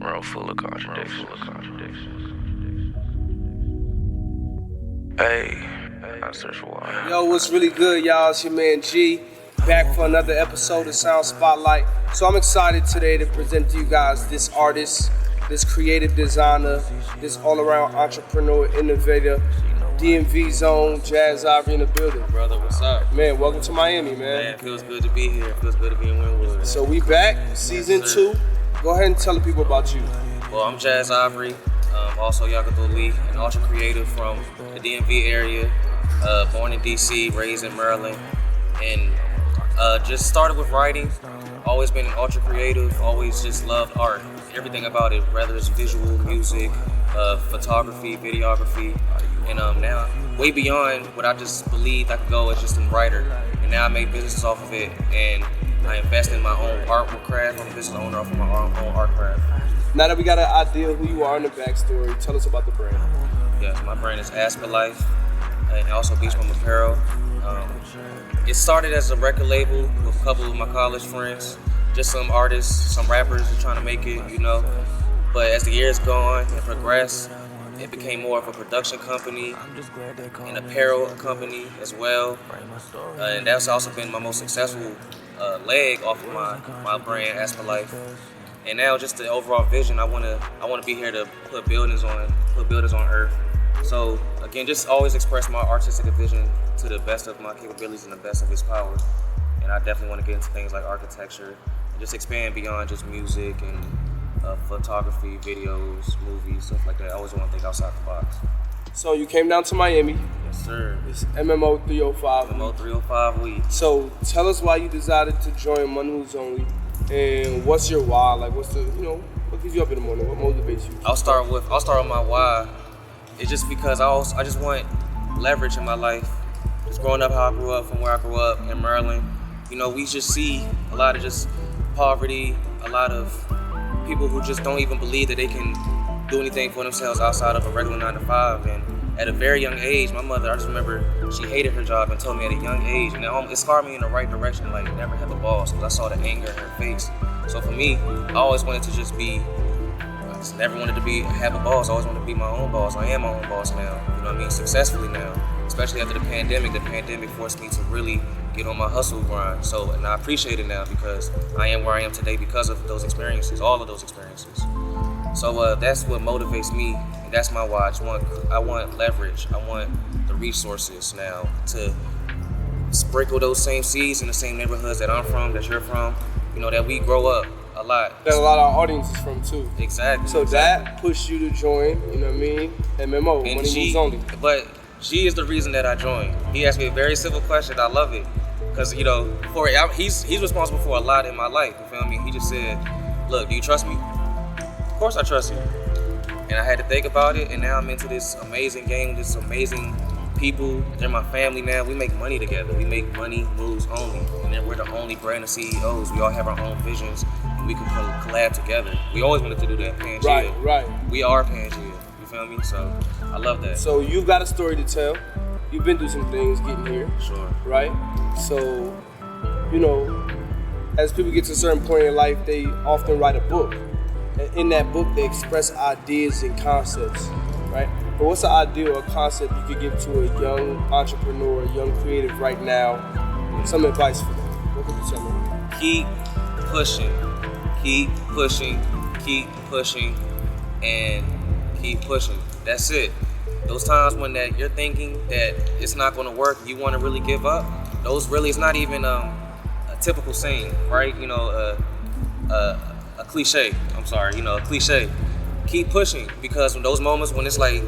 World full of contradictions. Hey, I search for why. Yo, what's really good, y'all? It's your man G, back for another episode of Sound Spotlight. So I'm excited today to present to you guys this artist, this creative designer, this all-around entrepreneur, innovator, DMV zone, Jazz Ivory in the building. Brother, what's up? Man, welcome to Miami, man. Man, feels good to be here. Feels good to be in Wynwood. So we back, season 2. Go ahead and tell the people about you. Well, I'm Jazz Ivory, also Yagadoli, an ultra creative from the DMV area, born in DC, raised in Maryland, and just started with writing. Always been an ultra creative, always just loved art, everything about it, whether it's visual, music, photography, videography, and now way beyond what I just believed I could go as just a writer. And now I make businesses off of it, and I invest in my own artwork craft. I'm a business owner off of my own art craft. Now that we got an idea of who you are in the backstory, tell us about the brand. Yes, my brand is Asper Life, and also Beach Bum Apparel. It started as a record label with a couple of my college friends, just some artists, some rappers trying to make it, you know. But as the years gone and progressed, it became more of a production company, an apparel company as well. And that's also been my most successful leg off of my brand, Asper Life. And now just the overall vision, I wanna be here to put buildings on earth. So again, just always express my artistic vision to the best of my capabilities and the best of its power. And I definitely want to get into things like architecture and just expand beyond just music and photography, videos, movies, stuff like that. I always want to think outside the box. So you came down to Miami. Yes, sir. It's MMO 305. MMO 305 week. So tell us why you decided to join Money Moves Only, and what's your why? Like, what's the, what gets you up in the morning? What motivates you? I'll start with my why. It's just because I just want leverage in my life. Just growing up how I grew up, from where I grew up in Maryland. We just see a lot of just poverty, a lot of people who just don't even believe that they can do anything for themselves outside of a regular 9 to 5. And at a very young age, my mother, I just remember she hated her job and told me at a young age, and it scarred me in the right direction, like never have a boss, because I saw the anger in her face. So for me, I always wanted to I just never wanted to have a boss. I always wanted to be my own boss. I am my own boss now, successfully now. Especially after the pandemic forced me to really get on my hustle grind. And I appreciate it now because I am where I am today because of those experiences, all of those experiences. So that's what motivates me, and that's my why. I want leverage. I want the resources now to sprinkle those same seeds in the same neighborhoods that I'm from, that you're from, that we grow up a lot. That a lot of our audience is from too. Exactly. So that pushed you to join, MMO, and Money Moves Only. But G is the reason that I joined. He asked me a very simple question. I love it. Because, he's responsible for a lot in my life. You feel me? He just said, look, do you trust me? Of course I trust you. And I had to think about it, and now I'm into this amazing game, this amazing people. They're my family now. We make money together. We make money moves only. And then we're the only brand of CEOs. We all have our own visions, and we can collab together. We always wanted to do that, Pangea. Right. We are Pangea. You feel me? So I love that. So you've got a story to tell. You've been through some things getting here. Sure. Right? So, as people get to a certain point in life, they often write a book. And in that book, they express ideas and concepts, right? But what's an idea or a concept you could give to a young entrepreneur, a young creative right now? Some advice for them. What could you tell them? Keep pushing, and keep pushing. That's it. Those times when you're thinking that it's not going to work, you want to really give up. It's not even a typical saying, right? A cliche. I'm sorry, a cliche. Keep pushing, because when those moments when it's like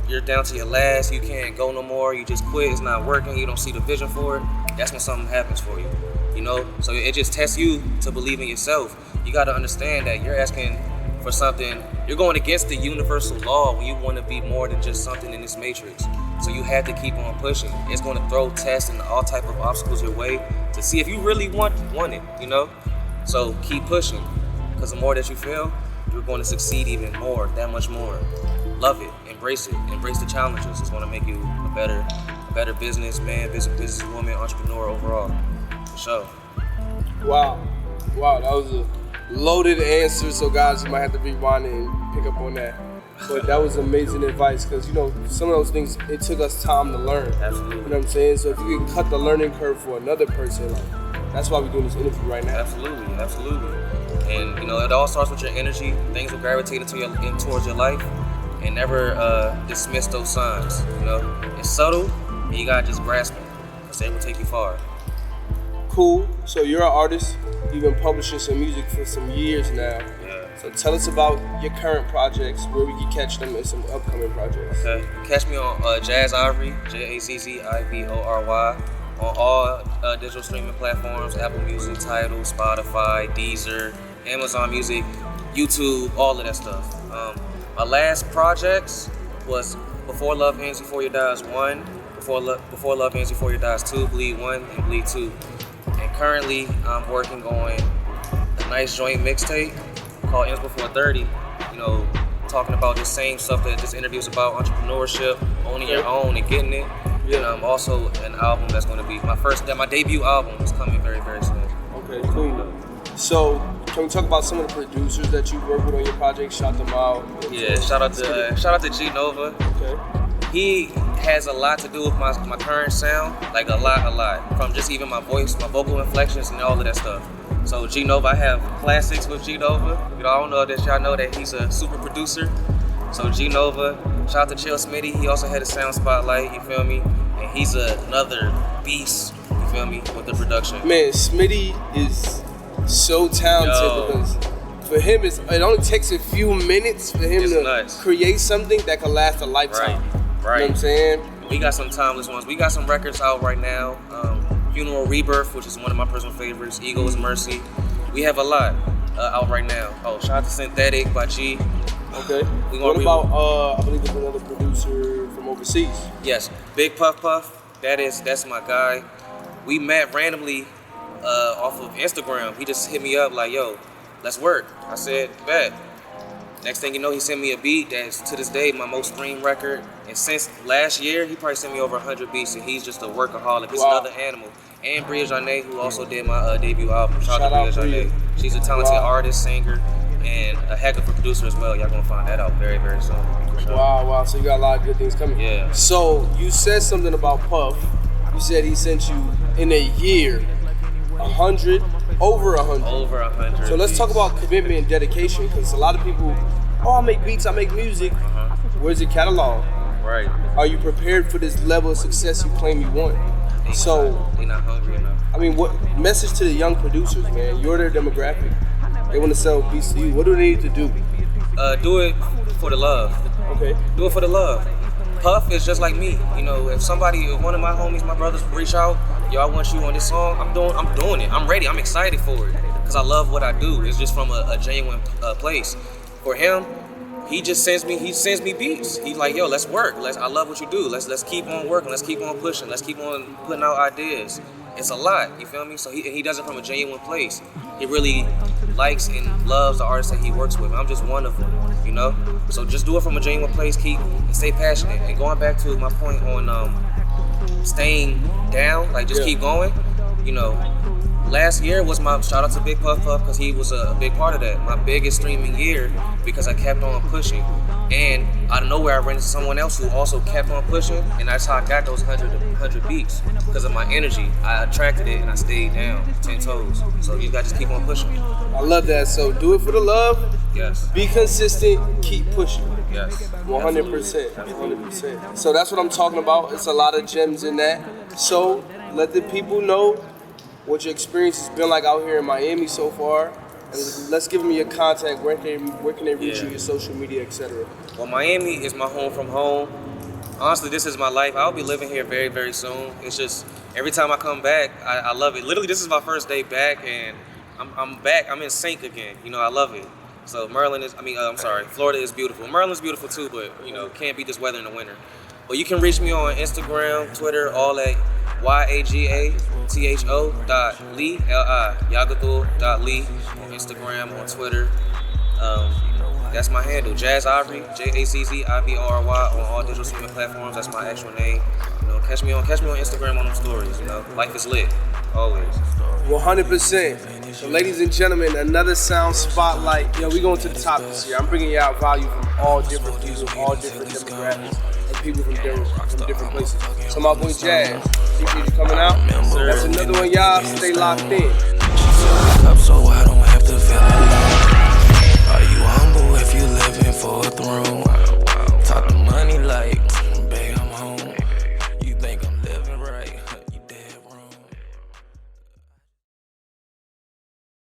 you're down to your last, you can't go no more, you just quit, it's not working, you don't see the vision for it, that's when something happens for you. So it just tests you to believe in yourself. You got to understand that you're asking for something, you're going against the universal law when you want to be more than just something in this matrix. So you have to keep on pushing. It's going to throw tests and all type of obstacles your way to see if you really want it, So keep pushing, because the more that you fail, you're going to succeed even more, that much more. Love it, embrace the challenges. It's going to make you a better businessman, businesswoman, entrepreneur overall, for sure. Wow, that was loaded answer, so guys, you might have to rewind and pick up on that. But that was amazing advice, because you know, some of those things, it took us time to learn. Absolutely. You know what I'm saying? So if you can cut the learning curve for another person, like, that's why we're doing this interview right now. Absolutely, absolutely. And you know, it all starts with your energy. Things will gravitate in towards your life, and never dismiss those signs. You know, it's subtle, and you gotta just grasp them, because they will take you far. Cool. So you're an artist. You've been publishing some music for some years now. Yeah. So tell us about your current projects, where we can catch them, and some upcoming projects. Okay. Catch me on Jazz Ivory, JAZZIVORY, on all digital streaming platforms: Apple Music, Tidal, Spotify, Deezer, Amazon Music, YouTube, all of that stuff. My last projects was Before Love Ends Before You Dies 1, Before Love Ends Before You Dies 2, Bleed 1, and Bleed 2. And currently, I'm working on a nice joint mixtape called Ends Before 30, you know, talking about the same stuff that this interview is about: entrepreneurship, owning your own and getting it. Yeah. And also an album that's going to be my debut album is coming very, very soon. Okay, cool. So can we talk about some of the producers that you work with on your project? Shout them out. Yeah, shout out to G Nova. Okay. He has a lot to do with my current sound, like a lot, from just even my voice, my vocal inflections, and all of that stuff. So G Nova, I have classics with G Nova. You know, I don't know that y'all know that he's a super producer. So G Nova, shout out to Chill Smitty. He also had a sound spotlight, you feel me? And he's another beast, you feel me, with the production. Man, Smitty is so talented, because for him, it only takes a few minutes for him to create something that can last a lifetime. Right. You know what I'm saying? We got some timeless ones. We got some records out right now. Funeral Rebirth, which is one of my personal favorites. Ego is Mercy. We have a lot out right now. Oh, shout out to Synthetic by G. Okay. What about, I believe there's another producer from overseas. Yes, Big Puff Puff. That's my guy. We met randomly off of Instagram. He just hit me up like, yo, let's work. I said, bet. Next thing you know, he sent me a beat that's to this day my most streamed record. And since last year, he probably sent me over 100 beats, and he's just a workaholic. He's another animal. And Bria Janae, who also did my debut album. Shout out to Bria Janae. She's a talented artist, singer, and a heck of a producer as well. Y'all gonna find that out very, very soon. Sure. Wow. So you got a lot of good things coming. Yeah. So you said something about Puff. You said he sent you in a year 100, over 100. Over 100. So let's talk about commitment and dedication, because a lot of people, I make beats, I make music. Where's your catalog? Right. Are you prepared for this level of success you claim you want? They're not hungry enough. I mean, what message to the young producers, man? You're their demographic. They want to sell beats to you. What do they need to do? Do it for the love. Okay. Do it for the love. Puff is just like me. You know, if one of my homies, my brothers reach out, yo, I want you on this song, I'm doing it. I'm ready. I'm excited for it, because I love what I do. It's just from a genuine place. For him, he just sends me beats. He's like, yo, let's work. I love what you do. Let's keep on working. Let's keep on pushing. Let's keep on putting out ideas. It's a lot, you feel me? So he does it from a genuine place. He really likes and loves the artists that he works with. I'm just one of them, you know? So just do it from a genuine place, and stay passionate. And going back to my point on staying down, like just keep going, you know. Last year was my shout out to Big Puff Puff, because he was a big part of that. My biggest streaming year, because I kept on pushing. And out of nowhere, I ran into someone else who also kept on pushing, and that's how I got those 100 beats, because of my energy. I attracted it, and I stayed down 10 toes. So you gotta just keep on pushing. I love that. So do it for the love. Yes. Be consistent. Keep pushing. Yes. 100%. 100%. So that's what I'm talking about. It's a lot of gems in that. So let the people know what your experience has been like out here in Miami so far. And let's give them your contact. Where can they reach you, your social media, etc. Well, Miami is my home from home. Honestly, this is my life. I'll be living here very, very soon. It's just every time I come back, I love it. Literally, this is my first day back, and I'm back. I'm in sync again. You know, I love it. So Florida is beautiful. Maryland's beautiful too, but you know, can't beat this weather in the winter. But you can reach me on Instagram, Twitter, all at YAGATHO.Lee, Li, Yagathul.Lee, on Instagram, on Twitter. That's my handle, Jazz Ivory, JAZZIVORY, on all digital streaming platforms. That's my actual name. You know, catch me on Instagram on them stories. You know, life is lit, always. 100%. So ladies and gentlemen, another sound spotlight. Yo, we going to the top this year. I'm bringing you out value from all different people, all different demographics, and people from different places. So my boy Jazz, appreciate you coming out. That's another one, y'all. Stay locked in.